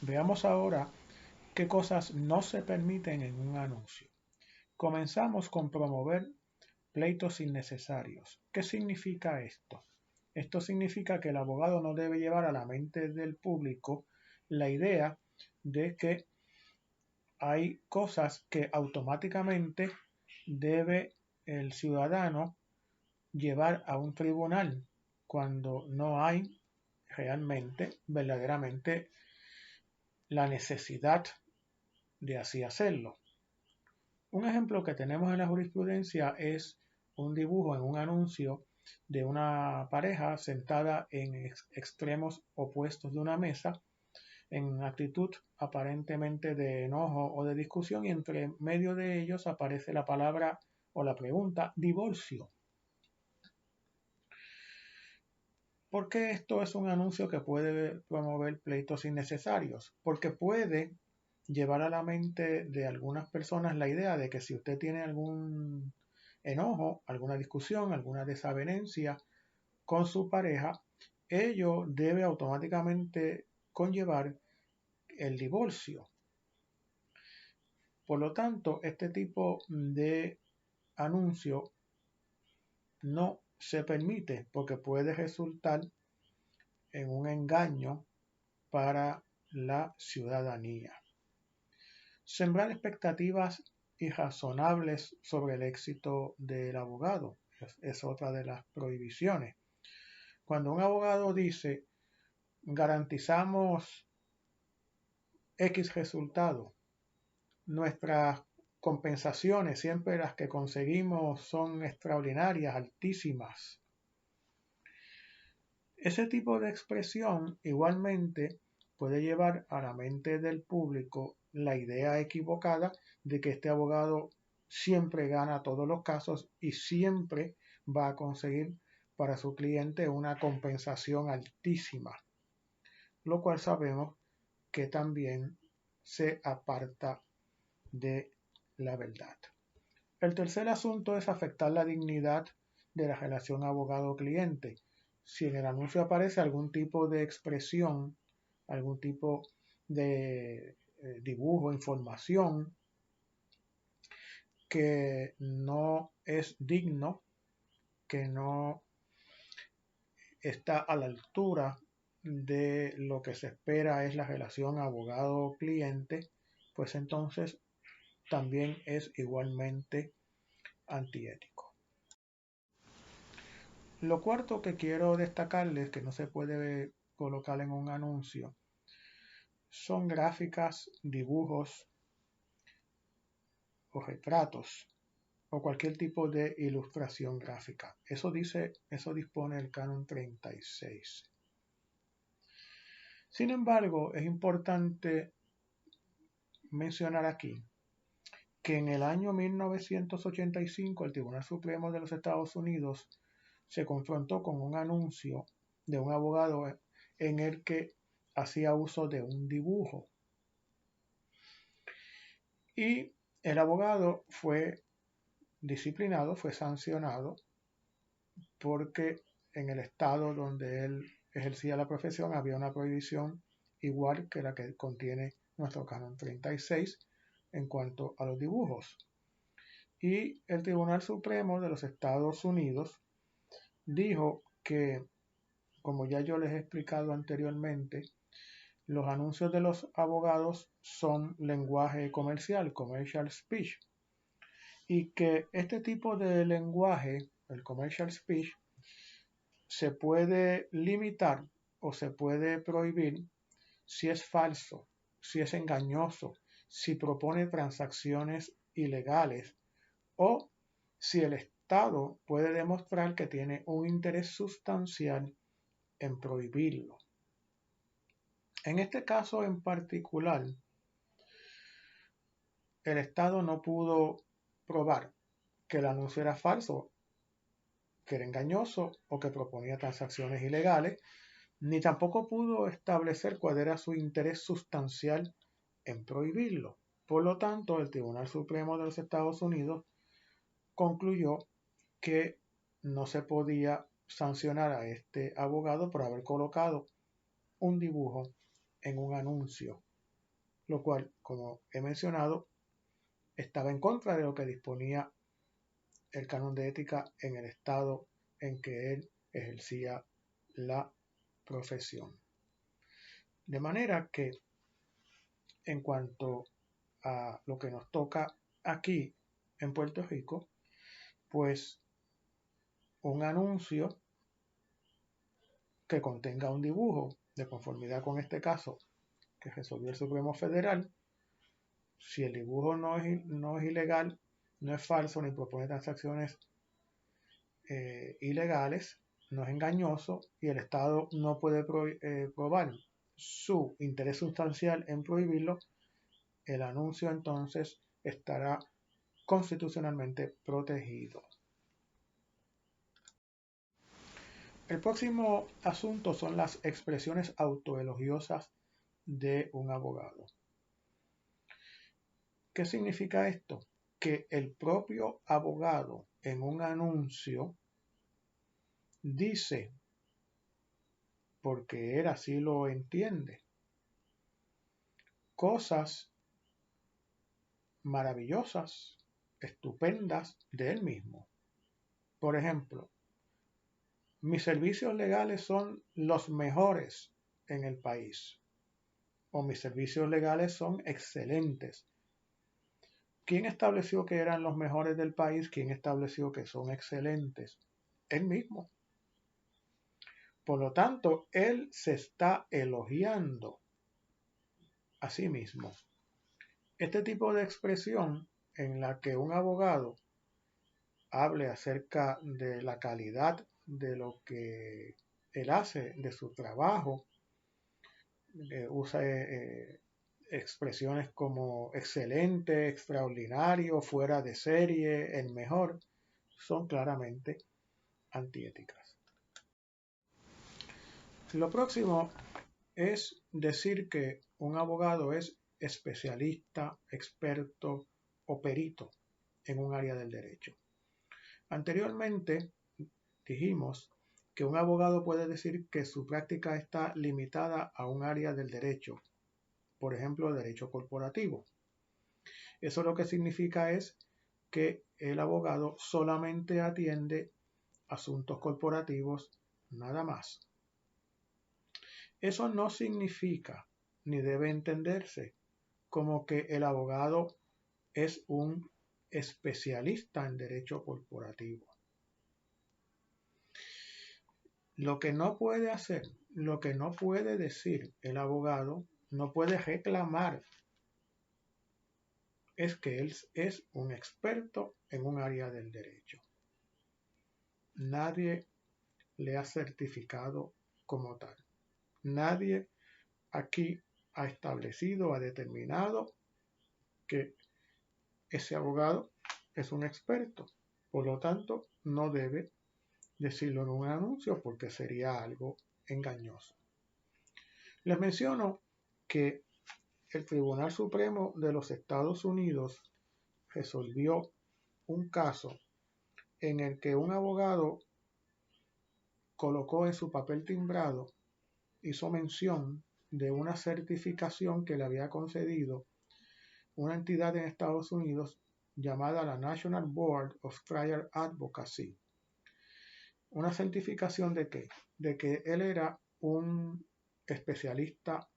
Veamos ahora qué cosas no se permiten en un anuncio. Comenzamos con promover pleitos innecesarios. ¿Qué significa esto? Esto significa que el abogado no debe llevar a la mente del público la idea de que hay cosas que automáticamente debe el ciudadano llevar a un tribunal cuando no hay realmente, verdaderamente, la necesidad de así hacerlo. Un ejemplo que tenemos en la jurisprudencia es un dibujo en un anuncio de una pareja sentada en extremos opuestos de una mesa en actitud aparentemente de enojo o de discusión, y entre medio de ellos aparece la palabra o la pregunta divorcio. ¿Por qué esto es un anuncio que puede promover pleitos innecesarios? Porque puede llevar a la mente de algunas personas la idea de que si usted tiene algún enojo, alguna discusión, alguna desavenencia con su pareja, ello debe automáticamente conllevar el divorcio. Por lo tanto, este tipo de anuncio no se permite porque puede resultar en un engaño para la ciudadanía. Sembrar expectativas irrazonables sobre el éxito del abogado es otra de las prohibiciones. Cuando un abogado dice garantizamos X resultado, nuestras compensaciones, siempre las que conseguimos, son extraordinarias, altísimas. Ese tipo de expresión igualmente puede llevar a la mente del público la idea equivocada de que este abogado siempre gana todos los casos y siempre va a conseguir para su cliente una compensación altísima, lo cual sabemos que también se aparta de la verdad. El tercer asunto es afectar la dignidad de la relación abogado-cliente. Si en el anuncio aparece algún tipo de expresión, algún tipo de dibujo, información que no es digno, que no está a la altura de lo que se espera es la relación abogado-cliente, pues entonces también es igualmente antiético. Lo cuarto que quiero destacarles que no se puede colocar en un anuncio son gráficas, dibujos o retratos o cualquier tipo de ilustración gráfica. Eso dispone el Canon 36. Sin embargo, es importante mencionar aquí que en el año 1985 el Tribunal Supremo de los Estados Unidos se confrontó con un anuncio de un abogado en el que hacía uso de un dibujo. Y el abogado fue disciplinado, fue sancionado, porque en el estado donde él ejercía la profesión había una prohibición igual que la que contiene nuestro Canon 36 en cuanto a los dibujos. Y el Tribunal Supremo de los Estados Unidos dijo que, como ya yo les he explicado anteriormente, los anuncios de los abogados son lenguaje comercial, commercial speech, y que este tipo de lenguaje, el commercial speech, se puede limitar o se puede prohibir si es falso, si es engañoso, si propone transacciones ilegales o si el Estado puede demostrar que tiene un interés sustancial en prohibirlo. En este caso en particular, el Estado no pudo probar que el anuncio era falso, que era engañoso o que proponía transacciones ilegales, ni tampoco pudo establecer cuál era su interés sustancial en prohibirlo. Por lo tanto, el Tribunal Supremo de los Estados Unidos concluyó que no se podía sancionar a este abogado por haber colocado un dibujo en un anuncio lo cual, como he mencionado, estaba en contra de lo que disponía el canon de ética en el estado en que él ejercía la profesión. De manera que, en cuanto a lo que nos toca aquí en Puerto Rico, pues un anuncio que contenga un dibujo de conformidad con este caso que resolvió el Supremo Federal, si el dibujo no es ilegal, no es falso ni propone transacciones ilegales, no es engañoso y el Estado no puede probar su interés sustancial en prohibirlo, el anuncio entonces estará constitucionalmente protegido. El próximo asunto son las expresiones autoelogiosas de un abogado. ¿Qué significa esto? Que el propio abogado en un anuncio dice, porque él así lo entiende, cosas maravillosas, estupendas de él mismo. Por ejemplo, mis servicios legales son los mejores en el país, o mis servicios legales son excelentes. ¿Quién estableció que eran los mejores del país? ¿Quién estableció que son excelentes? Él mismo. Por lo tanto, él se está elogiando a sí mismo. Este tipo de expresión en la que un abogado hable acerca de la calidad de lo que él hace, de su trabajo, usa expresiones como excelente, extraordinario, fuera de serie, el mejor, son claramente antiéticas. Lo próximo es decir que un abogado es especialista, experto o perito en un área del derecho. Anteriormente dijimos que un abogado puede decir que su práctica está limitada a un área del derecho, por ejemplo, el derecho corporativo. Eso lo que significa es que el abogado solamente atiende asuntos corporativos, nada más. Eso no significa ni debe entenderse como que el abogado es un especialista en derecho corporativo. Lo que no puede hacer, lo que no puede decir el abogado, no puede reclamar, es que él es un experto en un área del derecho. Nadie le ha certificado como tal. Nadie aquí ha establecido, ha determinado que ese abogado es un experto. Por lo tanto, no debe decirlo en un anuncio porque sería algo engañoso. Les menciono que el Tribunal Supremo de los Estados Unidos resolvió un caso en el que un abogado colocó en su papel timbrado, hizo mención de una certificación que le había concedido una entidad en Estados Unidos llamada la National Board of Trial Advocacy. Una certificación de qué? De que él era un especialista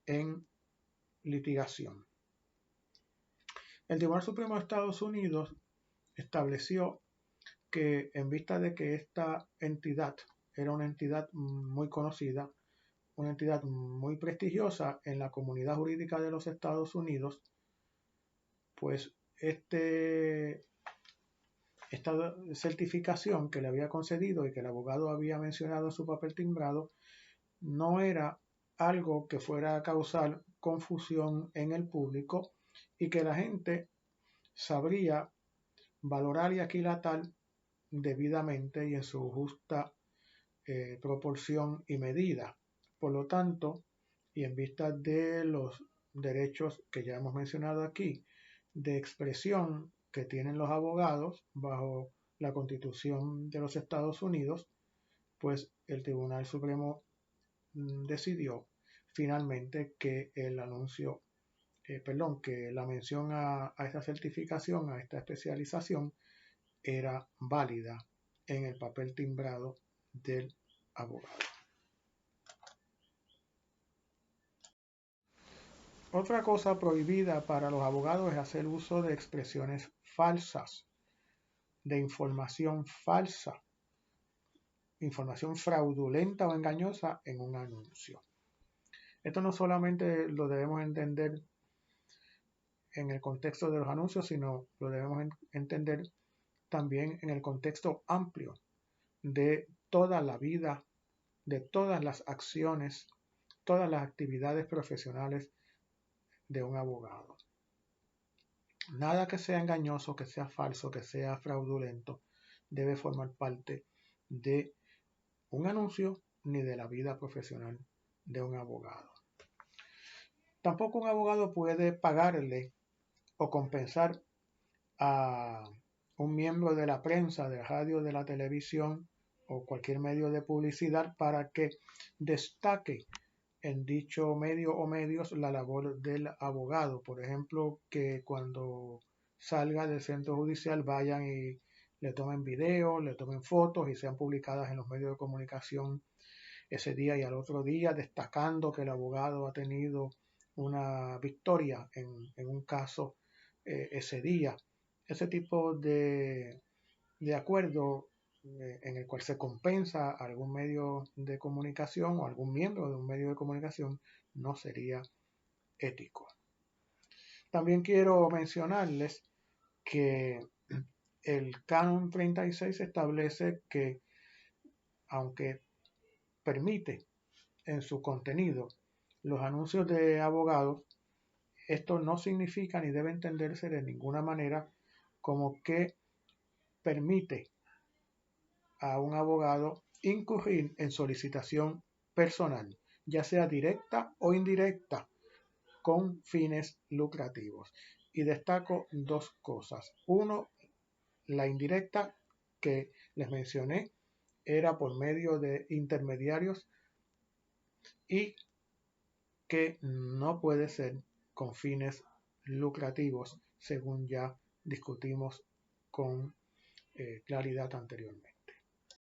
en litigación. El Tribunal Supremo de Estados Unidos estableció que en vista de que esta entidad era una entidad muy conocida, una entidad muy prestigiosa en la comunidad jurídica de los Estados Unidos, pues esta certificación que le había concedido y que el abogado había mencionado en su papel timbrado no era algo que fuera a causar confusión en el público y que la gente sabría valorar y aquilatar debidamente y en su justa proporción y medida. Por lo tanto, y en vista de los derechos que ya hemos mencionado aquí, de expresión que tienen los abogados bajo la Constitución de los Estados Unidos, pues el Tribunal Supremo decidió finalmente que el anuncio que la mención a esta certificación, a esta especialización, era válida en el papel timbrado del abogado. Otra cosa prohibida para los abogados es hacer uso de expresiones falsas, de información falsa, información fraudulenta o engañosa en un anuncio. Esto no solamente lo debemos entender en el contexto de los anuncios, sino lo debemos entender también en el contexto amplio de toda la vida, de todas las acciones, todas las actividades profesionales de un abogado. Nada que sea engañoso, que sea falso, que sea fraudulento, debe formar parte de un anuncio ni de la vida profesional de un abogado. Tampoco un abogado puede pagarle o compensar a un miembro de la prensa, de la radio, de la televisión o cualquier medio de publicidad para que destaque en dicho medio o medios la labor del abogado. Por ejemplo, que cuando salga del centro judicial vayan y le tomen videos, le tomen fotos y sean publicadas en los medios de comunicación ese día y al otro día, destacando que el abogado ha tenido una victoria en un caso ese día. Ese tipo de acuerdo en el cual se compensa a algún medio de comunicación o algún miembro de un medio de comunicación no sería ético. También quiero mencionarles que el Canon 36 establece que, aunque permite en su contenido los anuncios de abogados, esto no significa ni debe entenderse de ninguna manera como que permite a un abogado incurrir en solicitación personal, ya sea directa o indirecta, con fines lucrativos. Y destaco dos cosas. Uno, la indirecta que les mencioné era por medio de intermediarios y que no puede ser con fines lucrativos, según ya discutimos con claridad anteriormente.